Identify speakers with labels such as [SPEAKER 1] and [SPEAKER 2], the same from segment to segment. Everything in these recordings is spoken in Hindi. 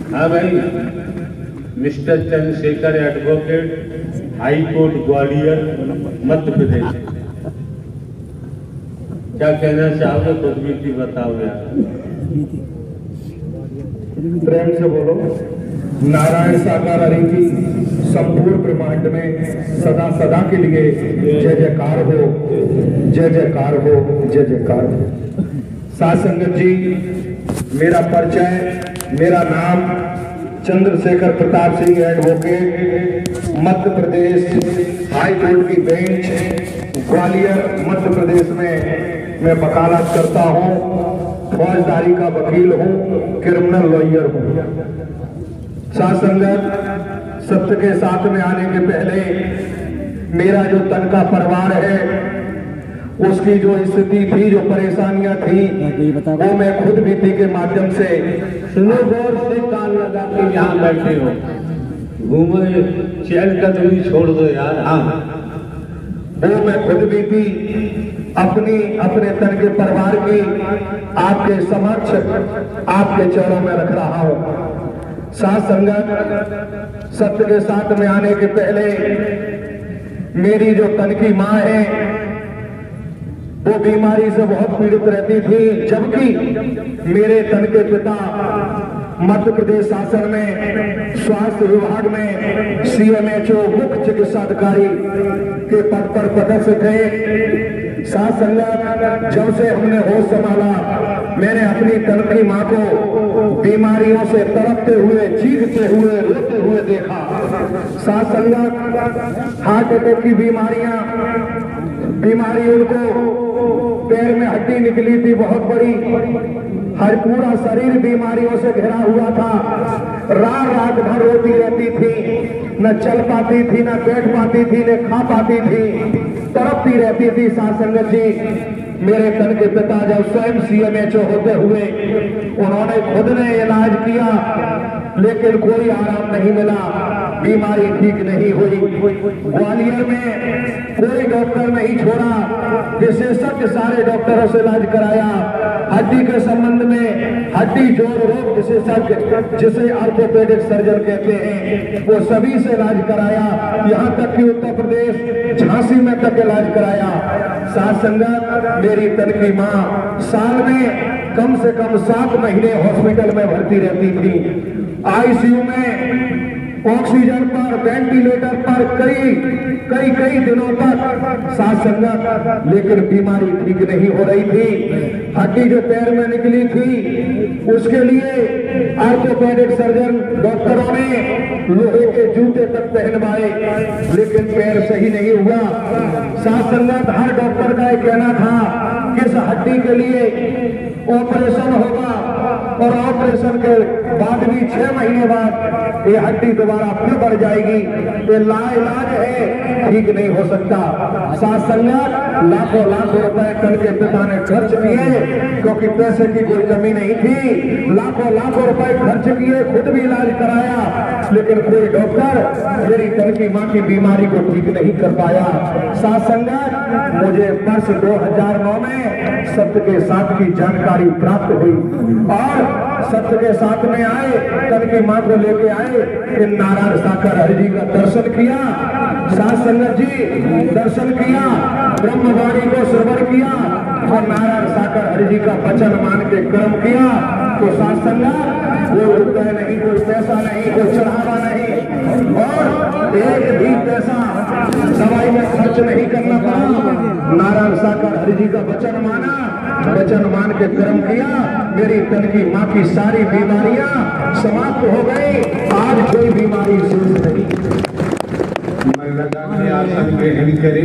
[SPEAKER 1] हाँ भाई, mister Chandrashekhar advocate, high court Gwalior, Madhya Pradesh. क्या कहना चाहोगे? खुद भी बताओ यार।
[SPEAKER 2] प्रेम से बोलो। नारायण साकार हरि की संपूर्ण ब्रह्मांड में सदा सदा के लिए जय जयकार हो, जय जयकार हो, जय जयकार हो। साथ संगत जी, मेरा परिचय, मेरा नाम Chandrashekhar Pratap Singh advocate, Madhya Pradesh high court की बेंच ग्वालियर मध्य प्रदेश में मैं वकालत करता हूँ। फौजदारी का वकील हूँ, क्रिमिनल लॉयर हूँ। साथ संगत, सत्य के साथ में आने के पहले मेरा जो तन का परिवार है उसकी जो स्थिति थी, जो परेशानियां थी, वो मैं खुद बीती के माध्यम से
[SPEAKER 1] सुनो, गौर से कान लगा के यहाँ बैठे हो, घूमो, चैन कदमी छोड़ दो यार। हाँ,
[SPEAKER 2] वो मैं खुद बीती अपने तन के परिवार की आपके समक्ष, आपके चरणों में रख रहा हूं। साथ संगत, सत्य के साथ में आने के पहले मेरी जो तन की मां है वो बीमारी से बहुत पीड़ित रहती थी, जबकि मेरे तन के पिता मध्य प्रदेश शासन में स्वास्थ्य विभाग में CMHO मुख्य चिकित्सा अधिकारी के पद पर पदस्थ थे। साथ संगत, जब से हमने होश संभाला, मैंने अपनी तन की मां को बीमारियों से तड़पते हुए, चीखते हुए, रोते हुए देखा। साथ संगत, हार्ट अटैक की बीमारी उनको, पैर में हड्डी निकली थी बहुत बड़ी, हर पूरा शरीर बीमारियों से घिरा हुआ था। रात भर रोती रहती थी, न चल पाती थी, न बैठ पाती थी, न खा पाती थी, तड़पती रहती थी। साथ संगत जी, मेरे तन के पिता जब स्वयं CMHO होते हुए उन्होंने खुद ने इलाज किया, लेकिन कोई आराम नहीं मिला, बीमारी ठीक नहीं हुई। ग्वालियर में कोई डॉक्टर नहीं छोड़ा, विशेषज्ञ सारे डॉक्टरों से इलाज कराया। हड्डी के संबंध में हड्डी जोड़ रोग विशेषज्ञ, जिसे ऑर्थोपेडिक सर्जन कहते हैं, वो सभी से इलाज कराया। यहाँ तक कि उत्तर प्रदेश झांसी में तक इलाज कराया। साथ संगत, मेरी तन की मां साल में कम से कम 7 महीने हॉस्पिटल में भर्ती रहती थी, ICU में, ऑक्सीजन पर, वेंटिलेटर पर कई दिनों तक। साथ संगत, लेकिन बीमारी ठीक नहीं हो रही थी। हड्डी जो पैर में निकली थी, उसके लिए ऑर्थोपेडिक सर्जन डॉक्टरों ने लोहे के जूते तक पहनवाए, लेकिन पैर सही नहीं हुआ। साथ संगत, हर डॉक्टर का यह कहना था कि इस हड्डी के लिए ऑपरेशन होगा, और ऑपरेशन के बाद भी 6 महीने बाद ये हड्डी दोबारा फिर बढ़ जाएगी। ये लाइलाज है, ठीक नहीं हो सकता। साथ संगत, लाखों रुपए तन के पिता ने खर्च किए, क्योंकि पैसे की कोई कमी नहीं थी। लाखों रुपए खर्च किए, खुद भी इलाज कराया, लेकिन कोई डॉक्टर मेरी तन की मां की बीमारी को ठीक नहीं कर पाया। साथ संगत, मुझे वर्ष 2009 में सत्य के साथ की जानकारी प्राप्त हुई, और सत्य के साथ में आए, तन की मां को लेके आए, कि नारायण साकार हरि जी का दर्शन किया। साथ संगत जी, दर्शन किया, ब्रह्मवाणी को श्रवण किया, और नारायण साकार हरि जी का वचन मान के कर्म किया। तो साथ संगत, कोई रुपये नहीं, कोई पैसा नहीं, कोई चढ़ावा नहीं, और एक भी पैसा दवाई में खर्च नहीं करना पड़ा। नारायण साकार हरि जी का वचन माना, वचन मान के कर्म किया। मेरी तन की मां की सारी बीमारियां समाप्त हो गई। आज कोई बीमारी शेष नहीं।
[SPEAKER 1] मन लगा के आसन ग्रहण करे,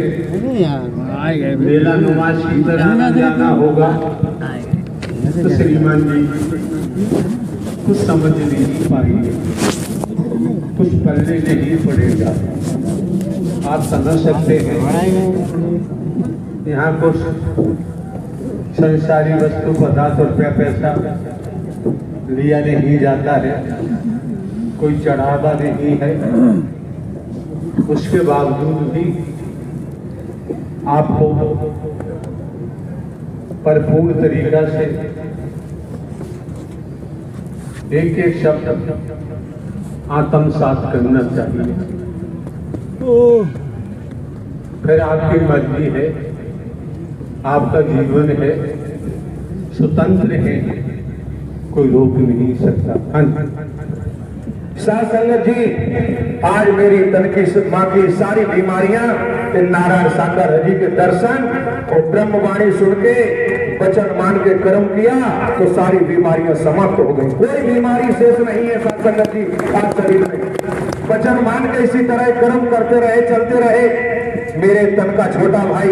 [SPEAKER 1] मेला नुमा शीतल जाना होगा। तो श्रीमान जी कुछ समझ नहीं पाएंगे, कुछ पढ़ने नहीं पड़ेगा। आप समझ सकते हैं, यहाँ कुछ संसारी वस्तु पदार्थ, रुपया पैसा लिया नहीं जाता है, कोई चढ़ावा नहीं है। उसके बावजूद भी आपको भरपूर तरीका से एक एक शब्द आत्मसात करना चाहिए। फिर आपकी मर्जी है, आपका जीवन है, स्वतंत्र है, कोई रोक नहीं सकता।
[SPEAKER 2] साथ संगत जी, आज मेरी तन की माँ की सारी बीमारियां नारायण सागर हरि के दर्शन और ब्रह्मवाणी सुन के वचन मान के कर्म किया तो सारी बीमारियां समाप्त हो गई। कोई बीमारी शेष नहीं है साथ संगत जी आज शरीर में। वचन मान के इसी तरह कर्म करते रहे, चलते रहे। मेरे तन का छोटा भाई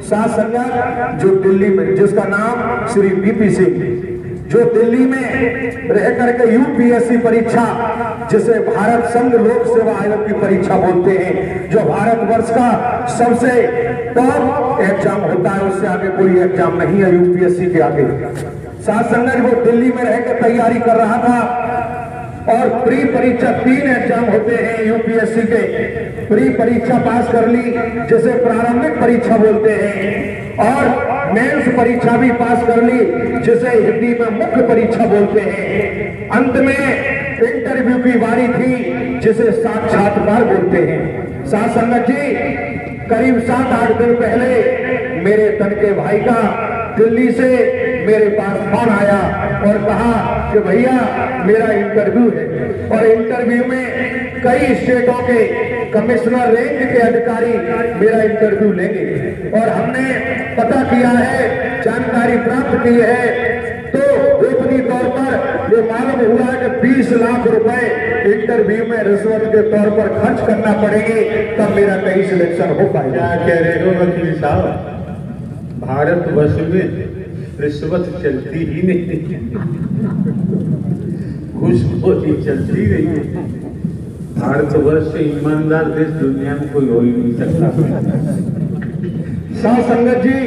[SPEAKER 2] साथ संगत जो दिल्ली में, जिसका नाम श्री बीपी सिंह, जो दिल्ली में रह करके यूपीएससी परीक्षा, जिसे भारत संघ लोक सेवा आयोग की परीक्षा बोलते हैं, जो भारतवर्ष का सबसे टॉप एग्जाम होता है, उससे आगे कोई एग्जाम नहीं है यूपीएससी के आगे। साथ संगत वो दिल्ली में रहकर तैयारी कर रहा था और प्री परीक्षा 3 एग्जाम होते हैं यूपीएससी के। प्री परीक्षा पास कर ली, जिसे प्रारंभिक परीक्षा बोलते हैं, और मेंस परीक्षा भी पास कर ली, जिसे हिंदी में मुख्य परीक्षा बोलते हैं। अंत में इंटरव्यू की बारी थी, जिसे साक्षात्कार बोलते हैं। साथ संगत जी, करीब 7-8 दिन पहले मेरे तन के भाई का दिल्ली से मेरे पास फोन आया और कहा कि भैया मेरा इंटरव्यू है, और इंटरव्यू में कई स्टेटों के कमिश्नर रैंक के अधिकारी मेरा इंटरव्यू लेंगे। और हमने पता किया है, जानकारी प्राप्त की है, तो गोपनीय तौर पर ये मालूम हुआ है कि 20 लाख रुपए इंटरव्यू में रिश्वत के तौर पर खर्च करना पड़ेंगे, तब मेरा कहीं सिलेक्शन हो पाएगा।
[SPEAKER 1] क्या कह रहे हो वकील साहब? भारतवर्ष में रिश्वत चलती ही नहीं, घूसखोरी चलती नहीं है। भारतवर्ष से ईमानदार देश दुनिया में कोई हो ही नहीं सकता।
[SPEAKER 2] साथ संगत जी,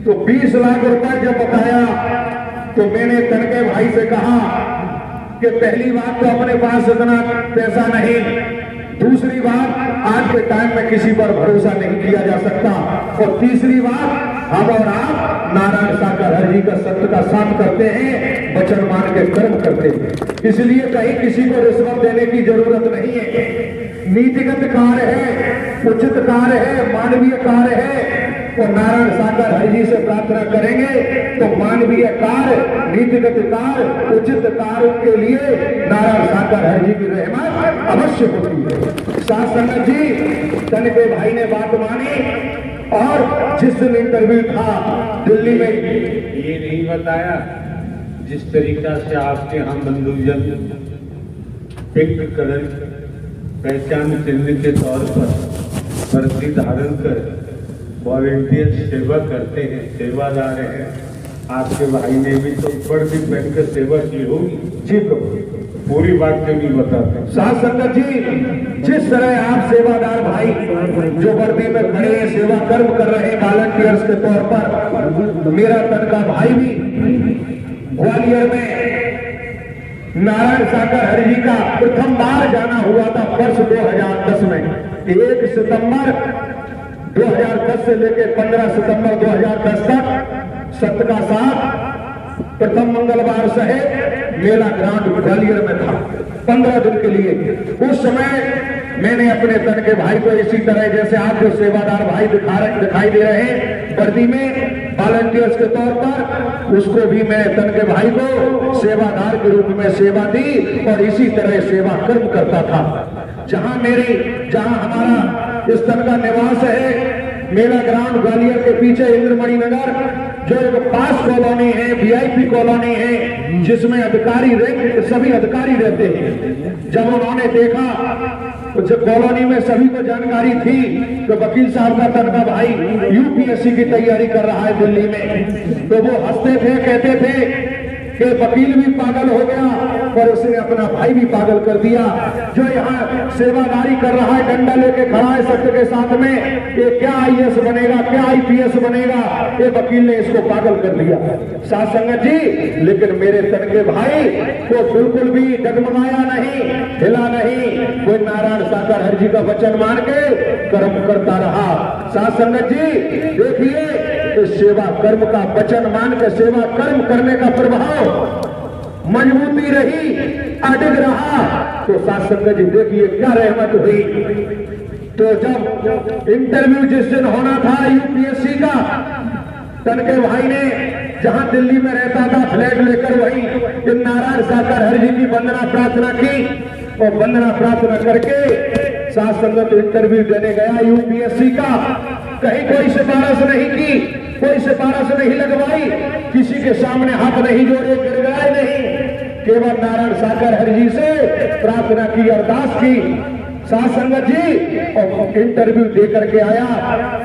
[SPEAKER 2] तो 20 लाख रुपए जब बताया तो मैंने तन के भाई से कहा कि पहली बात तो अपने पास इतना पैसा नहीं, दूसरी बात आज के टाइम में किसी पर भरोसा नहीं किया जा सकता, और तीसरी बात हम और आप नारायण सागर हरि जी का सत्य का साथ करते हैं, वचन मान के कर्म करते हैं, इसलिए कहीं किसी को रिश्वत देने की जरूरत नहीं है। नीतिगत कार्य है, उचित कार्य है, मानवीय कार्य है, और नारायण सागर हरि जी से प्रार्थना करेंगे तो मानवीय कार्य, नीतिगत कार्य, उचित कार्य के लिए नारायण सागर हरि जी की रहमत अवश्य होती है। साथ संगत जी, तन के भाई ने बात मानी, और जिस दिन इंटरव्यू था दिल्ली में,
[SPEAKER 1] ये नहीं बताया जिस तरीका से आपके यहाँ बंधुजन पिंक कलर पहचान चिन्ह के तौर पर वर्दी धारण कर वॉलंटियर सेवा करते हैं, सेवादार हैं। आपके भाई ने भी तो वर्दी पहन कर सेवा की होगी।
[SPEAKER 2] जी प्रभु,
[SPEAKER 1] पूरी बात क्यों नहीं बताते?
[SPEAKER 2] साथ संगत जी, जिस तरह आप सेवादार भाई जो वर्दी में खड़े हैं, सेवा कर्म कर रहे हैं वॉलंटियर्स के तौर पर, मेरा तन का भाई भी ग्वालियर में नारायण सागर हरि जी का प्रथम बार जाना हुआ था वर्ष 2010 में। 1 सितंबर 2010 से लेकर 15 सितंबर 2010 तक सत्य का साथ प्रथम मंगलवार सहित मेला ग्राउंड ग्वालियर में था 15 दिन के लिए। उस समय मैंने अपने तन के भाई को इसी तरह जैसे आप जो सेवादार भाई दिखाई दे रहे हैं वर्दी में वॉलंटियर्स के तौर पर, उसको भी मैं तन के भाई को सेवादार के रूप में सेवा दी और इसी तरह सेवा कर्म करता था। जहां हमारा इस तन का निवास है मेला ग्राउंड ग्वालियर के पीछे इंद्रमणि नगर, जो एक पास कॉलोनी है, वीआईपी कॉलोनी है, जिसमें अधिकारी रैंक सभी अधिकारी रहते हैं। जब उन्होंने देखा तो जब कॉलोनी में सभी को जानकारी थी तो वकील साहब का तनका भाई यूपीएससी की तैयारी कर रहा है दिल्ली में, तो वो हंसते थे, कहते थे कि वकील भी पागल हो गया और उसने अपना भाई भी पागल कर दिया। जो यहाँ सेवादारी कर रहा है, डंडा लेके खड़ा है सत्य के साथ में, ये क्या आईएएस बनेगा, क्या आईपीएस बनेगा, ये वकील ने इसको पागल कर दिया। साथ संगत जी, लेकिन मेरे तन के भाई को बिल्कुल भी डगमगाया नहीं, हिला नहीं, कोई नारायण सागर हरि जी का वचन मान के कर्म करता रहा। साथ संगत जी देखिए, सेवा कर्म का वचन मान के सेवा कर्म करने का प्रभाव मजबूती रही, अटक रहा। तो साथ संगत जी देखिए क्या रहमत हुई। तो जब इंटरव्यू जिस दिन होना था यूपीएससी का, तनके भाई ने जहां दिल्ली में रहता था फ्लैट लेकर वहीं नारायण साकर हरि जी की वंदना प्रार्थना की, और वंदना प्रार्थना करके साथ संगत इंटरव्यू देने गया यूपीएससी का। कहीं कोई सिफारिश नहीं की, कोई सिफारिश नहीं लगवाई, किसी के सामने हाथ नहीं जोड़े, गिड़गिड़ाए नहीं, केवल नारायण साकर हरि जी से प्रार्थना की, अरदास की। साथ संगत जी और इंटरव्यू दे करके आया,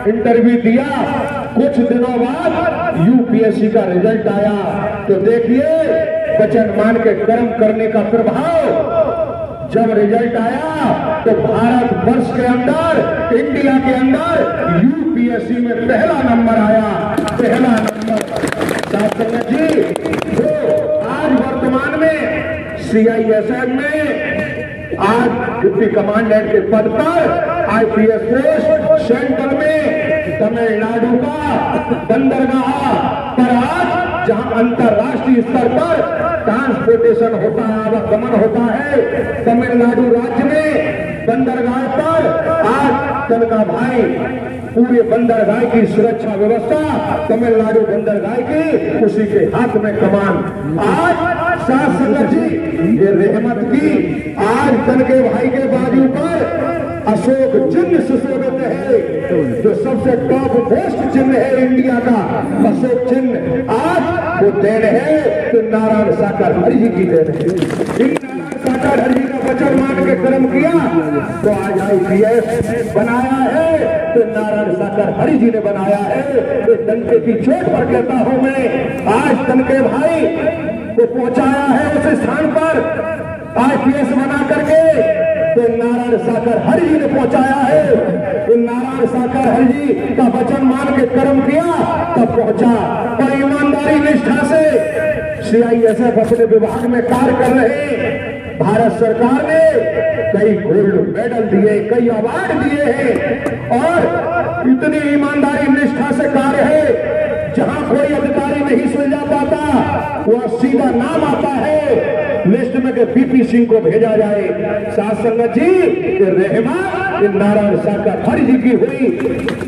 [SPEAKER 2] इंटरव्यू दिया। कुछ दिनों बाद यूपीएससी का रिजल्ट आया। तो देखिए वचन मान के कर्म करने का प्रभाव। जब रिजल्ट आया तो भारत वर्ष के अंदर, इंडिया के अंदर यूपीएससी में पहला नंबर आया, पहला नंबर। साथ संगत जी जो आज वर्तमान में सीआईएसएफ में आज डिप्टी कमांडेंट के पद पर आईपीएस पोस्ट सेंट्रल में तमिलनाडु का बंदरगाह पर आज जहां अंतरराष्ट्रीय स्तर पर ट्रांसपोर्टेशन होता है, आवागमन होता है, तमिलनाडु राज्य में बंदरगाह पर आज तनका भाई पूरे बंदरगाह की सुरक्षा व्यवस्था तमिलनाडु बंदरगाह की, उसी के हाथ में कमान। आज साथ संगत जी ये रहमत की, आज तनके भाई के बाजू पर अशोक चिन्ह सुशोभित है, जो सबसे टॉप मोस्ट चिन्ह है इंडिया का अशोक चिन्ह। आज वो देन है तो नारायण साकर हरि जी की देन है। नारायण साकर हरि जी का वचन मान के कर्म किया तो आज आईपीएस बनाया है, तो नारायण साकर हरि जी ने बनाया है। तो तनके की चोट पर कहता हूं मैं, आज तनके भाई को पहुंचाया है उस स्थान पर आईपीएस बना करके, तो नारायण साकर हरि जी ने पहुंचाया है। तो नारायण साकर हरि जी का वचन मान के कर्म किया तब पहुंचा। और ईमानदारी निष्ठा से सीआईएसएफ अपने विभाग में कार्य कर रहे। भारत सरकार ने कई गोल्ड मेडल दिए, कई अवार्ड दिए हैं, और इतनी ईमानदारी निष्ठा से कार्य है जहां कोई अधिकारी नहीं सुलझा पाता, वह सीधा नाम आता है लिस्ट में कि बीपी सिंह को भेजा जाए। साथ संगत जी रहमत इन नारायण साकर हरि जी की हुई,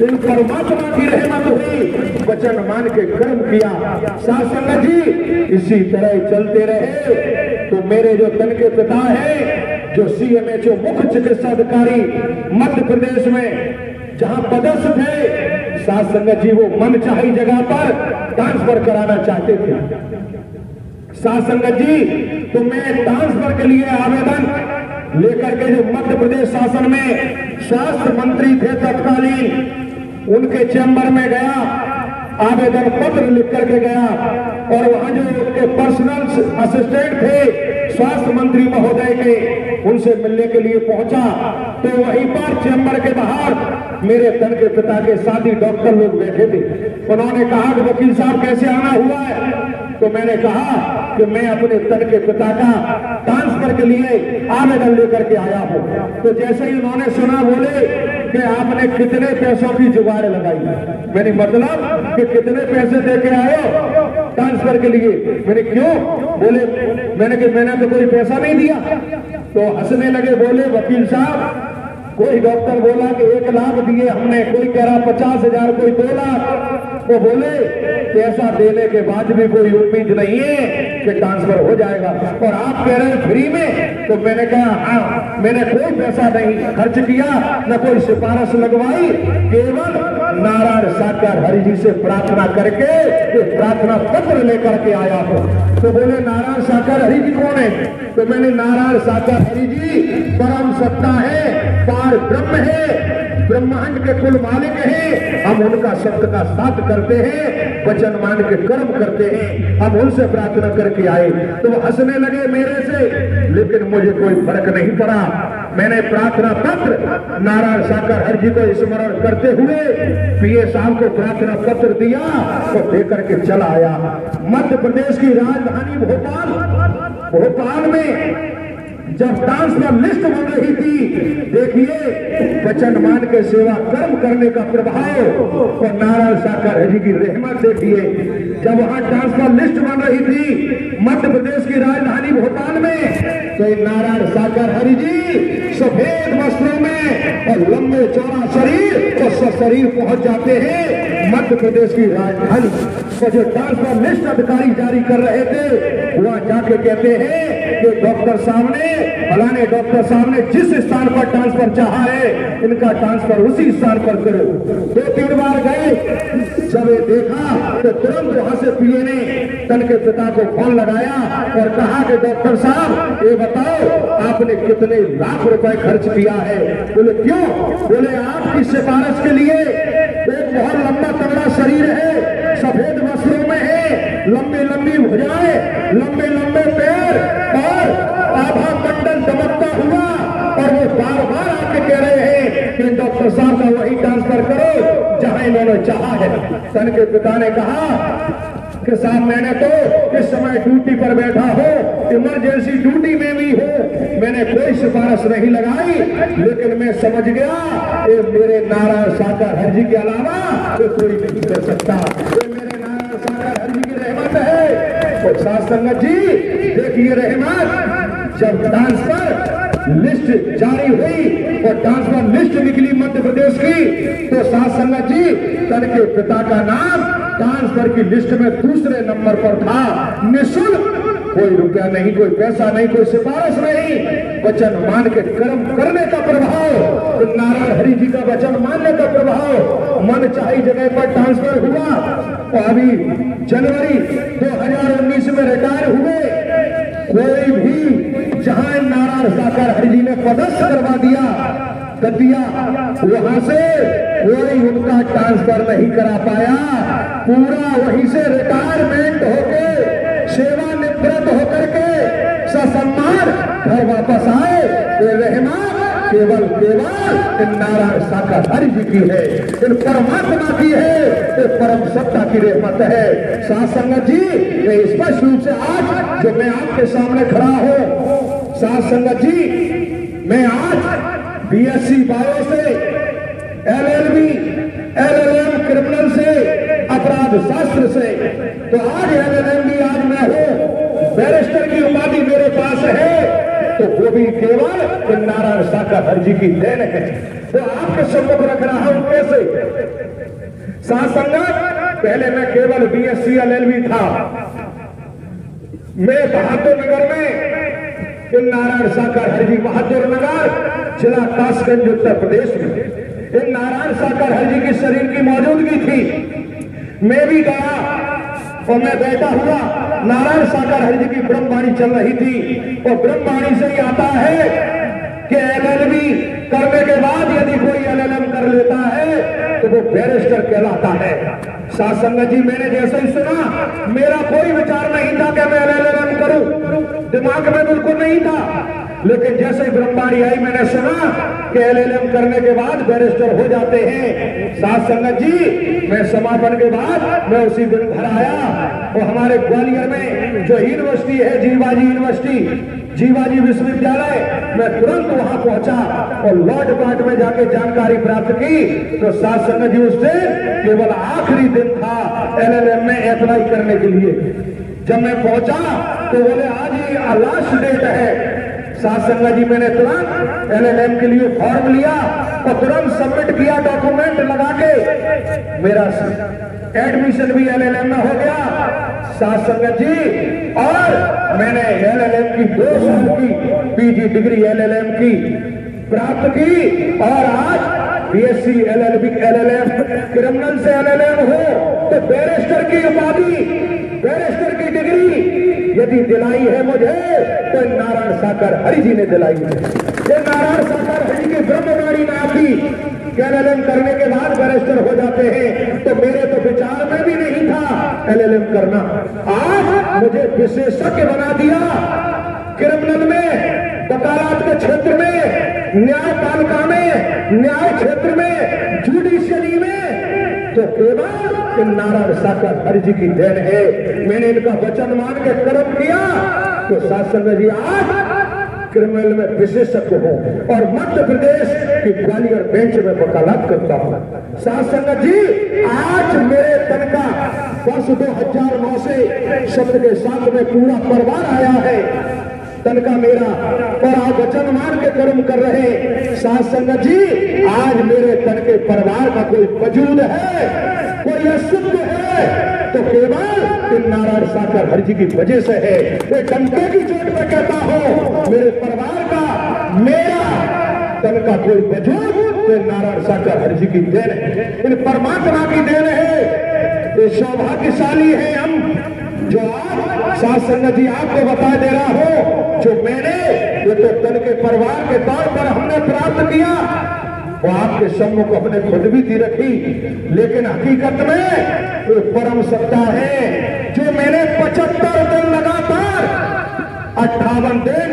[SPEAKER 2] इन परमात्मा की रहमत हुई, वचन मान के कर्म किया। साथ संगत जी इसी तरह चलते रहे तो मेरे जो तन के पिता है, जो सीएमएचओ मुख्य चिकित्सा अधिकारी मध्य प्रदेश में जहां पदस्थ थे, साथ संगत जी वो मनचाही जगह पर ट्रांसफर कराना चाहते थे। साथ संगत जी तो मैं ट्रांसफर के लिए आवेदन लेकर के जो मध्य प्रदेश शासन में स्वास्थ्य मंत्री थे तत्कालीन, उनके चैम्बर में गया, आवेदन पत्र लिख करके गया, और वहां जो उनके पर्सनल असिस्टेंट थे स्वास्थ्य मंत्री महोदय के, उनसे मिलने के लिए पहुंचा। तो वहीं पर चैम्बर के बाहर मेरे तन के पिता के साथी डॉक्टर लोग बैठे थे। उन्होंने कहा कि वकील साहब कैसे आना हुआ है? तो मैंने कहा कि मैं अपने तन के पिता का ट्रांसफर के लिए आवेदन लेकर के आया हूं। तो जैसे ही उन्होंने सुना, बोले कि आपने कितने पैसों की जुगाड़ लगाई? मैंने मतलब कि कितने पैसे दे के आए हो ट्रांसफर के लिए? मैंने क्यों? बोले मैंने तो कोई पैसा नहीं दिया। तो हंसने लगे, बोले वकील साहब कोई डॉक्टर बोला कि 1 लाख दिए हमने, कोई कह रहा 50,000, कोई 2 लाख। वो बोले पैसा देने के बाद भी कोई उम्मीद नहीं है कि ट्रांसफर हो जाएगा, और आप कह रहे हैं फ्री में। तो मैंने कहा हाँ, मैंने कोई पैसा नहीं खर्च किया, न कोई सिफारिश लगवाई, केवल नारायण साकर हरि जी से प्रार्थना करके प्रार्थना पत्र लेकर के आया हूं। तो बोले नारायण साकर हरि जी कौन है? तो मैंने नारायण साकर हरि जी परम सत्ता है, पार ब्रह्म है, ब्रह्मांड के कुल मालिक हैं, हम उनका सत्य का साथ करते हैं, वचन मान के कर्म करते हैं, हम उनसे प्रार्थना करके आए। तो वो हंसने लगे मेरे से, लेकिन मुझे कोई फर्क नहीं पड़ा। मैंने प्रार्थना पत्र नारायण साकर हरि जी को स्मरण करते हुए पीए साहब को प्रार्थना पत्र दिया और देकर के चला आया। मध्य प्रदेश की राजधानी भोपाल में जब ट्रांसफर लिस्ट बन रही थी, देखिए वचन मान के सेवा कर्म करने का प्रभाव और नारायण साकार हरि की रहमत देखिए। जब वहां ट्रांसफर लिस्ट बन रही थी मध्य प्रदेश की राजधानी भोपाल में, तो नारायण साकार हरि जी सफेद वस्त्रों में और लंबे चौड़ा शरीर और सशरीर पहुंच जाते हैं मध्य प्रदेश की राजधानी। तो जो ट्रांसफर लिस्ट अधिकारी जारी कर रहे थे वहां जाके कहते हैं कि डॉक्टर साहब ने, फलाने डॉक्टर साहब ने जिस स्थान पर ट्रांसफर चाहा है इनका ट्रांसफर उसी स्थान पर करो। 2-3 बार गए, जब ये देखा तो तुरंत वहां से पीए ने तन के पिता को फोन लगाया और कहा कि डॉक्टर साहब ये बताओ आपने कितने लाख रुपए खर्च किया है। बोले क्यों? बोले आपकी सिफारिश के लिए एक बहुत लंबा तगड़ा शरीर है, सफेद वस्त्रों में है, लंबी लंबी भुजाएं, लंबे लंबे पैर और आभा मंडल दमकता हुआ, और वो बार बार आके कह रहे हैं कि डॉक्टर साहब का वही ट्रांसफर करो जहां इन्होंने चाहा है। तन के पिता ने कहा कि साहब मैंने तो इस समय ड्यूटी पर बैठा हो, इमरजेंसी ड्यूटी में भी हो, मैंने कोई सिफारिश नहीं लगाई, लेकिन मैं समझ गया ये मेरे नारायण साकार हरि जी के अलावा तो कोई नहीं कर सकता, ये मेरे नारायण साकार हरि जी की रहमत है। तो साथ संगत जी देखिए रहमत, जब ट्रांसफर लिस्ट जारी हुई और ट्रांसफर लिस्ट निकली मध्य प्रदेश की, तो साथ संगत जी तन के पिता का नाम ट्रांसफर की लिस्ट में दूसरे नंबर पर था। निःशुल्क, कोई रुपया नहीं, कोई पैसा नहीं, कोई सिफारिश नहीं, वचन मान के कर्म करने का प्रभाव, तो नारायण हरि जी का वचन मानने का प्रभाव, मन चाही जगह पर ट्रांसफर हुआ। तो अभी जनवरी 2019 में रिटायर हुए, कोई भी जहां नारायण साकार हरि जी ने पदस्थ करवा दिया वहां से कोई उनका ट्रांसफर नहीं करा पाया। पूरा वहीं से रिटायरमेंट होके सेवानिवृत्त होकर के ससम्मान घर वापस आए। ये रहमत केवल नारायण साकार हरि जी की है, इन परमात्मा की है, ये परम सत्ता की रहमत है। साथ संगत जी ये स्पष्ट रूप से आज जो मैं आपके सामने खड़ा हूं, साथ संगत जी मैं आज बीएससी बायो से, एलएलबी, एलएलएम क्रिमिनल से, अपराध शास्त्र से, तो आज एलएलएम भी आज मैं हूं, बैरिस्टर की उपाधि मेरे पास है, तो वो भी केवल नारायण साकार हरि जी की देन है। तो आपके सम्मुख रख रहा हूं कैसे? साथ संगत पहले मैं केवल बीएससी एलएलबी था, मैं बहादुर नगर में नारायण साकार हरि जी, बहादुर नगर जिला कासगंज उत्तर प्रदेश में इन नारायण साकार हरि जी की शरीर की मौजूदगी थी। मैं भी गया और मैं बैठा हुआ, नारायण साकार हरि जी की ब्रह्मवाणी चल रही थी, और ब्रह्मवाणी से ही आता है कि एलएलबी करने के बाद यदि कोई एलएलएम कर लेता है तो वो बैरिस्टर कहलाता है। साथ संगत जी मैंने जैसे ही सुना, मेरा कोई विचार नहीं था कि मैं एलएलएम करूं, दिमाग में बिल्कुल नहीं था, लेकिन जैसे ही ब्रह्मवाणी आई मैंने सुना कि एलएलएम करने के बाद बैरिस्टर हो जाते हैं। साथ संगत जी मैं समापन के बाद मैं उसी दिन घर आया, और हमारे ग्वालियर में जो यूनिवर्सिटी है जीवाजी यूनिवर्सिटी, जीवाजी विश्वविद्यालय, मैं तुरंत वहां पहुंचा और लॉ डिपार्टमेंट में जाके जानकारी प्राप्त की। तो साथ संगत जी उस दिन केवल आखिरी दिन था एलएलएम में अप्लाई करने के लिए। जब मैं पहुंचा तो बोले आज ही लास्ट डेट है। साथ संगत जी मैंने तुरंत एलएलएम के लिए फॉर्म लिया और तुरंत सबमिट किया डॉक्यूमेंट लगा के, मेरा एडमिशन भी एलएलएम में हो गया। साथ संगत जी और मैंने एलएलएम की 2 साल की पीजी डिग्री एलएलएम की प्राप्त की, और आज बीएससी एलएलबी एलएलएम क्रिमिनल से एलएलएम हो तो बैरिस्टर की उपाधि, बैरिस्टर की डिग्री यदि दिलाई है मुझे तो नारायण साकार हरि जी ने दिलाई है। ये नारायण साकार हरि की ब्रह्मवाणी नाम की एलएलएम करने के बाद बैरिस्टर हो जाते हैं, तो मेरे तो विचार में भी नहीं था एलएलएम करना। आज मुझे विशेषज्ञ बना दिया क्रिमिनल में, वकालत के क्षेत्र में, न्यायपालिका में, न्याय क्षेत्र में, जुडिशियरी में, तो केवल नारायण साकार हरि जी की देन है। मैंने इनका वचन मान के कर्म किया। तो साथ संगत जी आज क्रिमिनल में विशेषज्ञ हूँ और मध्य प्रदेश की ग्वालियर बेंच में वकालत करता हूँ। साथ संगत जी, आज मेरे तन का वर्ष 2009 से शब्द के साथ में पूरा परिवार आया है। तन का मेरा और आप वचन मान के कर्म कर रहे। साथ संगत जी, आज मेरे तन के परिवार का कोई वजूद है, कोई अस्तित्व है तो केवल इन नारायण साकर हरि जी की वजह से है। ये डंके की चोट में कहता हूं, मेरे परिवार का, मेरा तन का कोई वजूद तो नारायण साकर हरि जी की देन है, इन परमात्मा की देन है। ये सौभाग्यशाली है हम जो आज साथ संगत जी आपको बता दे रहा हूं, जो मैंने ये तो तन के परिवार के तौर पर हमने प्राप्त किया वो आपके सम्मुख अपने खुद भी दी रखी, लेकिन हकीकत में वो परम सत्ता है जो मैंने 75 दिन लगातार 58 दिन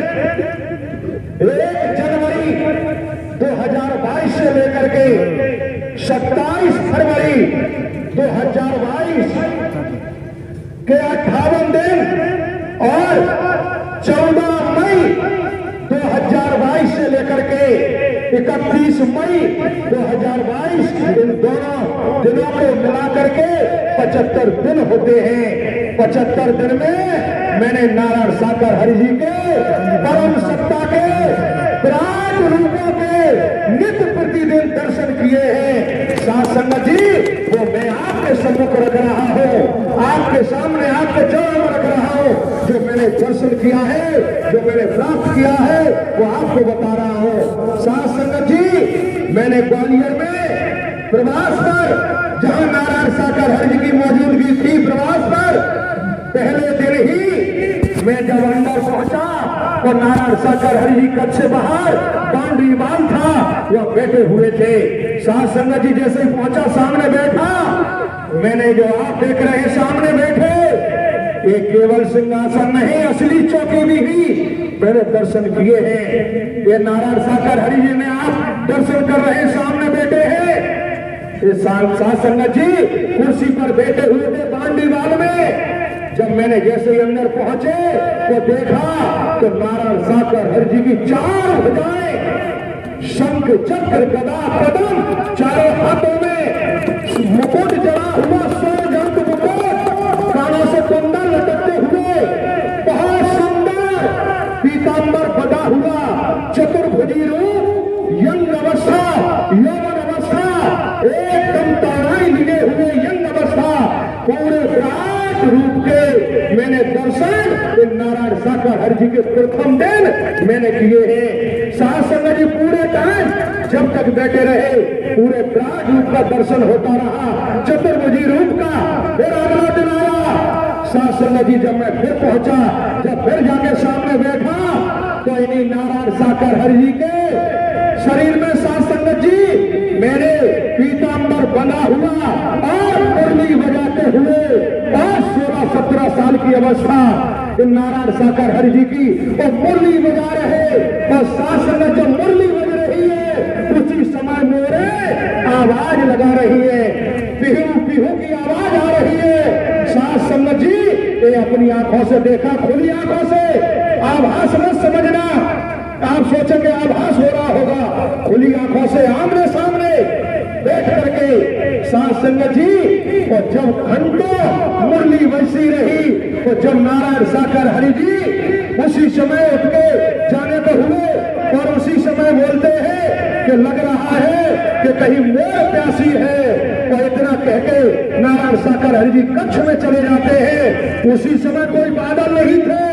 [SPEAKER 2] 1 जनवरी 2022 से लेकर के 27 फरवरी 2022 के 58 दिन और 14 मई 2022 से लेकर के 31 मई 2022 इन दोनों दिनों को मिला करके 75 दिन होते हैं। 75 दिन में मैंने नारायण साकर हरि जी के परम सत्ता के विराट रूपों के नित्य प्रतिदिन दर्शन किए हैं। साथ संगत जी, वो मैं आपके सम्मुख रख रहा हूँ, आपके सामने आपके चरण में रख रहा हूँ। जो मैंने दर्शन किया है, जो मैंने प्राप्त किया है, वो आपको बता रहा हूँ। साथ संगत जी, मैंने ग्वालियर में प्रवास पर, जहां नारायण साकर हरि जी की मौजूदगी थी, प्रवास पर पहले दिन ही मैं जब अंदर पहुंचा और नारायण साकर हरि जी कच्छ से बाहर बाउंड्री वाल था, वह बैठे हुए थे। साथ संगत जी जैसे ही पहुंचा, सामने बैठा, मैंने जो आप देख रहे हैं सामने बैठे, ये केवल सिंहासन नहीं, असली चौकी भी मैंने दर्शन किए हैं। ये नारायण साकर हरि जी में आप दर्शन कर रहे हैं, सामने बैठे हैं। ये साथ संगत जी कुर्सी पर बैठे हुए थे बाउंड्री वाल में। जब मैंने जैसे ही अंदर पहुंचे तो देखा तो नारायण साकर हरि जी की 4 भुजाएं, शंख चक्र गदा पद्म, चारों हाथों में मुकुट जड़ा हुआ, सोजंत मुकुट, कानों से कुंडल लटकते हुए, बहुत सुंदर पीतांबर बना हुआ, चतुर्भुजी रूप, यंग अवस्था, यौवन अवस्था, एकदम ताराई लिए हुए यंग अवस्था, पूरे विराट रूप के मैंने दर्शन नारायण साकर हरि जी के प्रथम दिन मैंने किए हैं। साथ संगत जी, पूरे टाइम जब तक बैठे रहे, पूरे विराट रूप का दर्शन होता रहा, चतुर्भुजी रूप का। फिर अगला दिन आया, साथ संगत जी जब मैं फिर पहुंचा, जब फिर जाके सामने बैठा तो इन्हीं नारायण साकर हरि जी के शरीर में, साथ संगत जी, मैंने पीतांबर बना हुआ और मुरली बजाते हुए और 16-17 साल की अवस्था इन नारायण साकर हरि जी की, और मुरली बजा रहे, और साथ संगत जब मुरली बज रही है उसी समय मोरे आवाज लगा रही है, पिहू पिहू की आवाज आ रही है। साथ संगत जी, ये अपनी आंखों से देखा, खुली आंखों से, आभास मत समझना, आप सोचेंगे आभास हो रहा होगा, खुली आंखों से आमने सामने बैठ करके। साथ संगत जी, और जब घंटों मुरली बजती रही तो जब नारायण साकर हरि जी उसी समय उठ के जाने को हुए और उसी समय बोलते हैं कि लग रहा है कि कहीं मोर प्यासी है, और इतना कह के नारायण साकर हरि जी कच्छ में चले जाते हैं। उसी समय कोई बादल नहीं थे,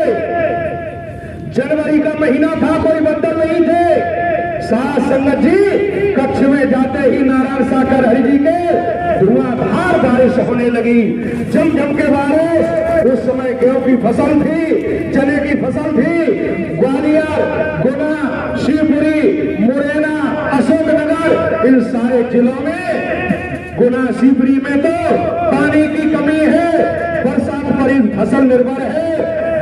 [SPEAKER 2] जनवरी का महीना था, कोई बदल नहीं थे। साथ संगत जी, कच्छ में जाते ही नारायण साकर हरि जी के धुआंधार बारिश होने लगी, जम जम के बारिश। उस समय गेहूं की फसल थी, चने की फसल थी। ग्वालियर, गुना, शिवपुरी, मुरैना, अशोकनगर, इन सारे जिलों में, गुना शिवपुरी में तो पानी की कमी है, बरसात पर ही फसल निर्भर है।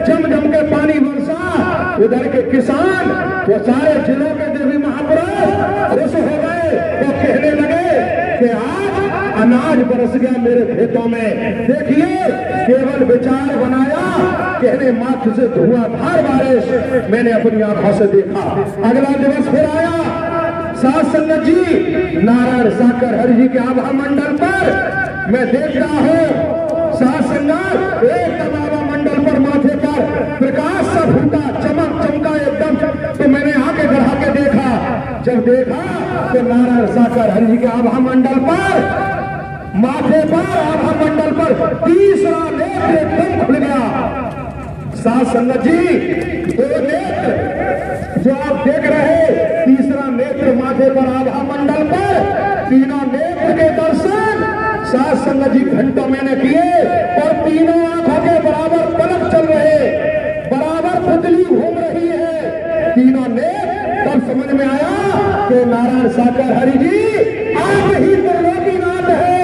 [SPEAKER 2] जम जम के पानी बरसा, उधर के किसान, वो सारे जिलों के देवी महापुरुष खुश हो गए, वो कहने लगे कि आज अनाज बरस गया मेरे खेतों में। देखिए, केवल विचार बनाया कहने मात्र से धुआंधार बारिश मैंने अपनी आंखों से देखा। अगला दिवस फिर आया। साध संगत जी, नारायण साकर हरि जी के आभा मंडल पर मैं देखता हूँ साध संगत एकदम आभा मंडल पर माथे पर प्रकाश सा फूटा, चमक चमका एकदम। तो मैंने आके बढ़ा के देखा। जब देखा तो नारायण साकर हरि जी के आभा मंडल पर माथे पर आभा मंडल पर तीसरा नेत्र एकदम खुल गया। साध संगत जी, दो नेत्र जो आप देख रहे, तीसरा नेत्र माथे पर आभा मंडल पर, तीनों नेत्र के दर्शन साध संगत जी घंटों मैंने किए और तीनों आंखों के बराबर पलक चल रहे, बराबर पुतली घूम रही है तीनों नेत्र। तब समझ में आया कि नारायण साकर हरि जी आप ही त्रिलोकीनाथ है,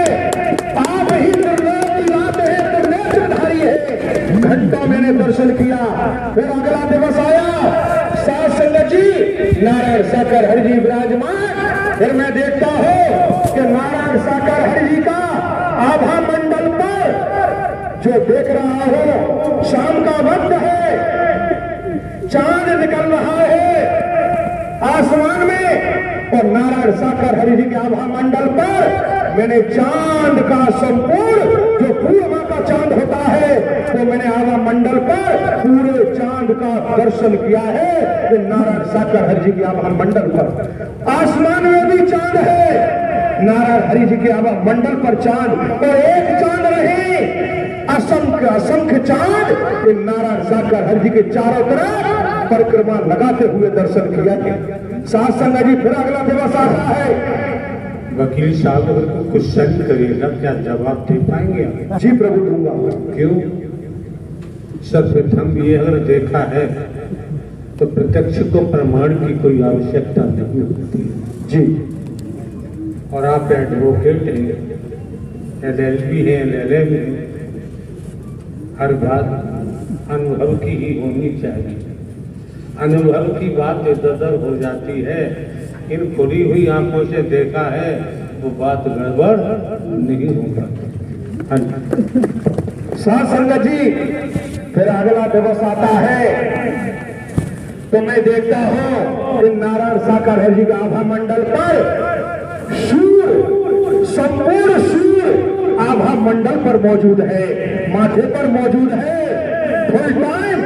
[SPEAKER 2] आप ही त्रिलोकीनाथ है, त्रिनेत्रधारी है। घंटों मैंने दर्शन किया। फिर अगला दिवस आया। साध संगत जी, नारायण साकर हरि जी विराजमान। फिर मैं देखता हूँ कि नारायण साकर हरि जी का आभा मंडल पर जो देख रहा हूँ, शाम का वक्त है, चांद निकल रहा है आसमान में और नारायण साकर हरि जी के आभा मंडल पर मैंने चांद का संपूर्ण जो पूर्णिमा का चांद होता है वो मैंने आभा मंडल पर पूरे चांद का दर्शन किया है। कि नारायण साकर हरि जी के आभा मंडल पर आसमान में भी चांद है, नारायण हरि जी के आभा मंडल पर चांद, और एक चांद नहीं असंख्य असंख्य चांद नारायण साकर हरि जी के चारों तरफ परिक्रमा लगाते हुए दर्शन किया। साध संगत जी, फिर अगला दिवस आता है।
[SPEAKER 1] वकील साहब अगर कोई क्वेश्चन करेगा क्या जवाब दे पाएंगे?
[SPEAKER 2] जी प्रभु दूंगा।
[SPEAKER 1] क्यों? सर्वप्रथम ये अगर देखा है तो प्रत्यक्ष को प्रमाण की कोई आवश्यकता नहीं होती
[SPEAKER 2] जी।
[SPEAKER 1] और आप एडवोकेट हैं, LLB है, LLM है, हर बात अनुभव की ही होनी चाहिए। अनुभव की बात इधर हो जाती है, इन खुली हुई आंखों से देखा है वो बात गड़बड़ नहीं होगा।
[SPEAKER 2] साध संगत जी, फिर अगला दिवस आता है तो मैं देखता हूं कि नारायण साकर हरि जी का आभा मंडल पर सूर्य, संपूर्ण सूर्य आभा मंडल पर मौजूद है, माथे पर मौजूद है। फुल टाइम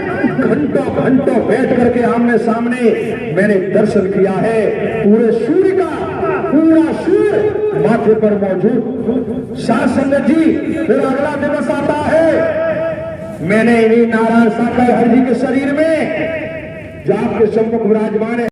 [SPEAKER 2] घंटों घंटों बैठ करके आमने सामने मैंने दर्शन किया है। पूरे सूर्य का पूरा सूर्य माथे पर मौजूद। साध संगत जी, फिर अगला दिवस आता है। मैंने इन्हीं नारायण साकर हरि जी के शरीर में जो आपके सम्मुख विराजमान है